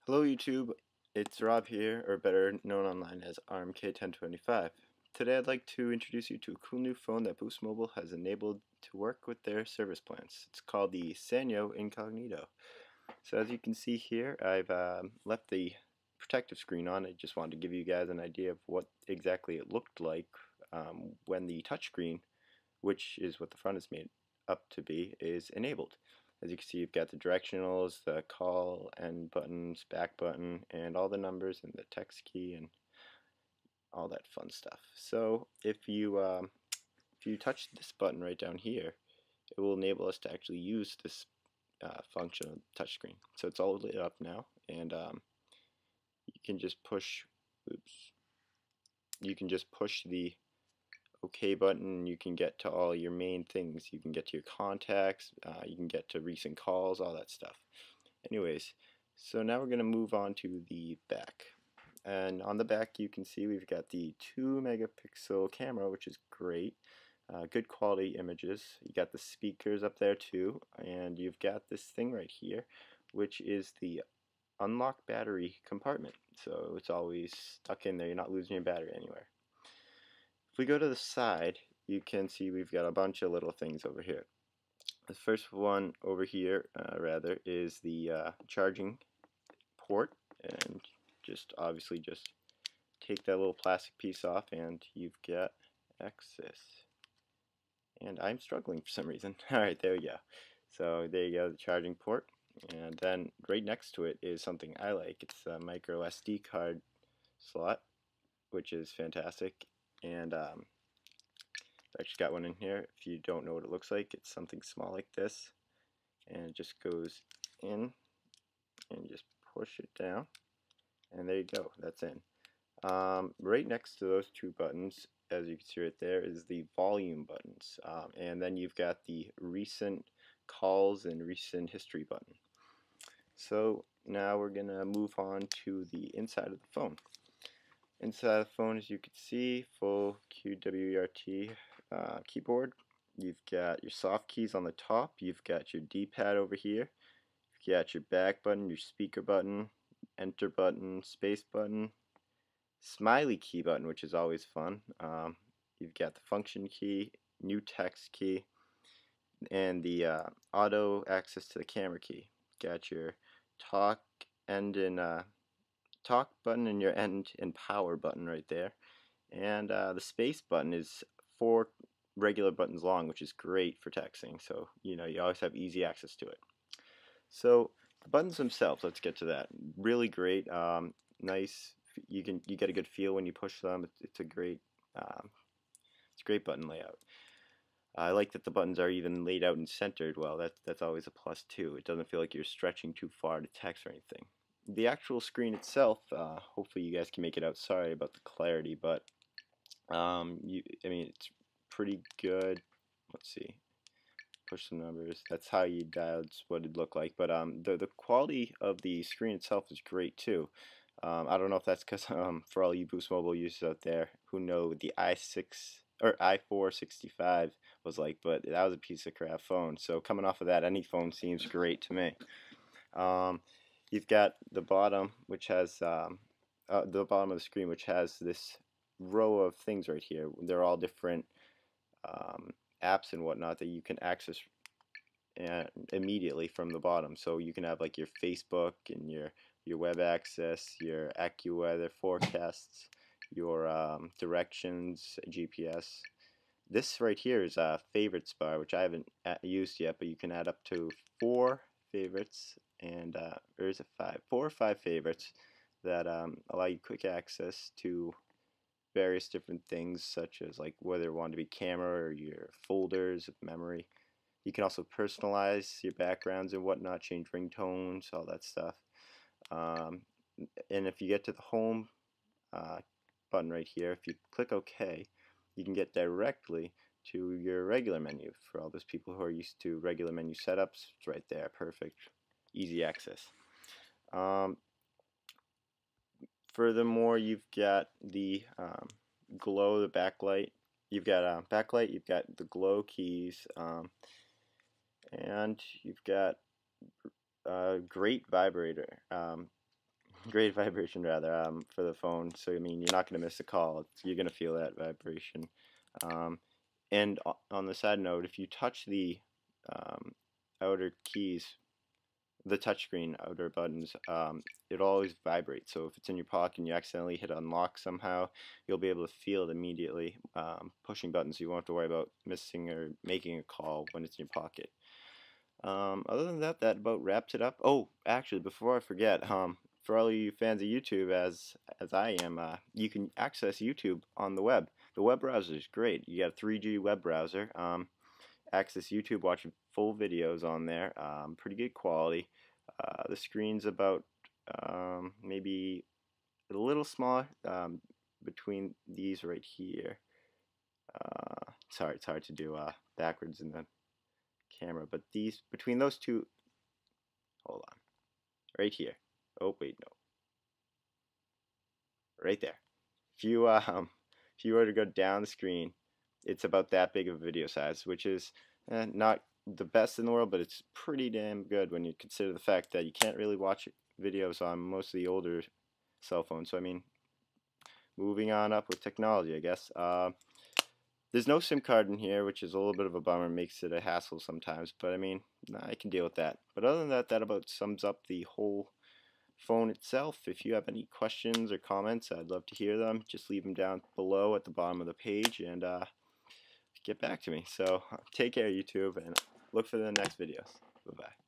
Hello YouTube, it's Rob here, or better known online as RMK1025. Today I'd like to introduce you to a cool new phone that Boost Mobile has enabled to work with their service plans. It's called the Sanyo Incognito. So as you can see here, I've left the protective screen on. I just wanted to give you guys an idea of what exactly it looked like when the touchscreen, which is what the front is made up to be, is enabled. As you can see, you've got the directionals, the call, end buttons, back button, and all the numbers and the text key and all that fun stuff. So if you touch this button right down here, it will enable us to actually use this function of the touchscreen. So it's all lit up now, and you can just push. Oops. You can just push the OK button. You can get to all your main things. You can get to your contacts. You can get to recent calls, all that stuff. Anyways, so now we're going to move on to the back. And on the back you can see we've got the 2 megapixel camera, which is great. Good quality images. You got the speakers up there too, and you've got this thing right here, which is the unlock battery compartment. So it's always stuck in there. You're not losing your battery anywhere. If we go to the side, you can see we've got a bunch of little things over here. The first one over here, rather, is the charging port, and obviously just take that little plastic piece off and you've got access. And I'm struggling for some reason. Alright, there we go. So there you go, the charging port. And then right next to it is something I like. It's a micro SD card slot, which is fantastic. And I've actually got one in here. If you don't know what it looks like, it's something small like this. And it just goes in and just push it down. And there you go, that's in. Right next to those two buttons, as you can see right there, is the volume buttons. And then you've got the recent calls and recent history button. So now we're going to move on to the inside of the phone. Inside the phone, as you can see, full qwerty keyboard. You've got your soft keys on the top. You've got your D-pad over here. You've got your back button, your speaker button, enter button, space button, smiley key button, which is always fun. You've got the function key, new text key, and the auto access to the camera key. Got your talk end and talk button and your end and power button right there. And the space button is 4 regular buttons long, which is great for texting. So you always have easy access to it. So the buttons themselves, let's get to that. Really great, nice. You get a good feel when you push them. It's a great button layout. I like that the buttons are even laid out and centered well. That's always a plus too. It doesn't feel like you're stretching too far to text or anything. The actual screen itself, hopefully you guys can make it out. Sorry about the clarity, but I mean it's pretty good. Let's see. Push some numbers. That's how you dialed what it'd look like. But the quality of the screen itself is great too. I don't know if that's because for all you Boost Mobile users out there who know what the i6 or i465 was like, but that was a piece of crap phone. So coming off of that, any phone seems great to me. You've got the bottom, which has the bottom of the screen, which has this row of things right here. They're all different apps and whatnot that you can access immediately from the bottom. So you can have like your Facebook and your web access, your AccuWeather forecasts, your directions, GPS. This right here is a favorites bar, which I haven't used yet, but you can add up to 4 favorites, and or is it 5? 4 or 5 favorites that allow you quick access to various different things, such as like whether it want to be camera or your folders of memory. You can also personalize your backgrounds and whatnot, change ringtones, all that stuff. And if you get to the home button right here, if you click OK, you can get directly to your regular menu. For all those people who are used to regular menu setups, it's right there, perfect, easy access. Furthermore, you've got the glow, the backlight. You've got backlight, you've got the glow keys, and you've got a great vibrator. great vibration rather for the phone. So I mean, you're not going to miss a call. You're going to feel that vibration. Um, and on the side note, if you touch the outer keys, the touchscreen outer buttons, it'll always vibrate. So if it's in your pocket and you accidentally hit unlock somehow, you'll be able to feel it immediately pushing buttons. So you won't have to worry about missing or making a call when it's in your pocket. Other than that, that about wraps it up. Oh, actually, before I forget, for all you fans of YouTube, as I am, you can access YouTube on the web. The web browser is great. You got a 3G web browser. Access YouTube, watching full videos on there. Pretty good quality. The screen's about maybe a little smaller between these right here. Sorry, it's hard to do backwards in the camera, but these between those two, hold on, right here. Oh wait, no, right there. If you were to go down the screen, it's about that big of a video size, which is not the best in the world, but it's pretty damn good when you consider the fact that you can't really watch videos on most of the older cell phones. So I mean, moving on up with technology, I guess. There's no SIM card in here, which is a little bit of a bummer, makes it a hassle sometimes, but I mean, I can deal with that. But other than that, that about sums up the whole phone itself. If you have any questions or comments, I'd love to hear them. Just leave them down below at the bottom of the page and get back to me. So take care, YouTube, and look for the next videos. Bye-bye.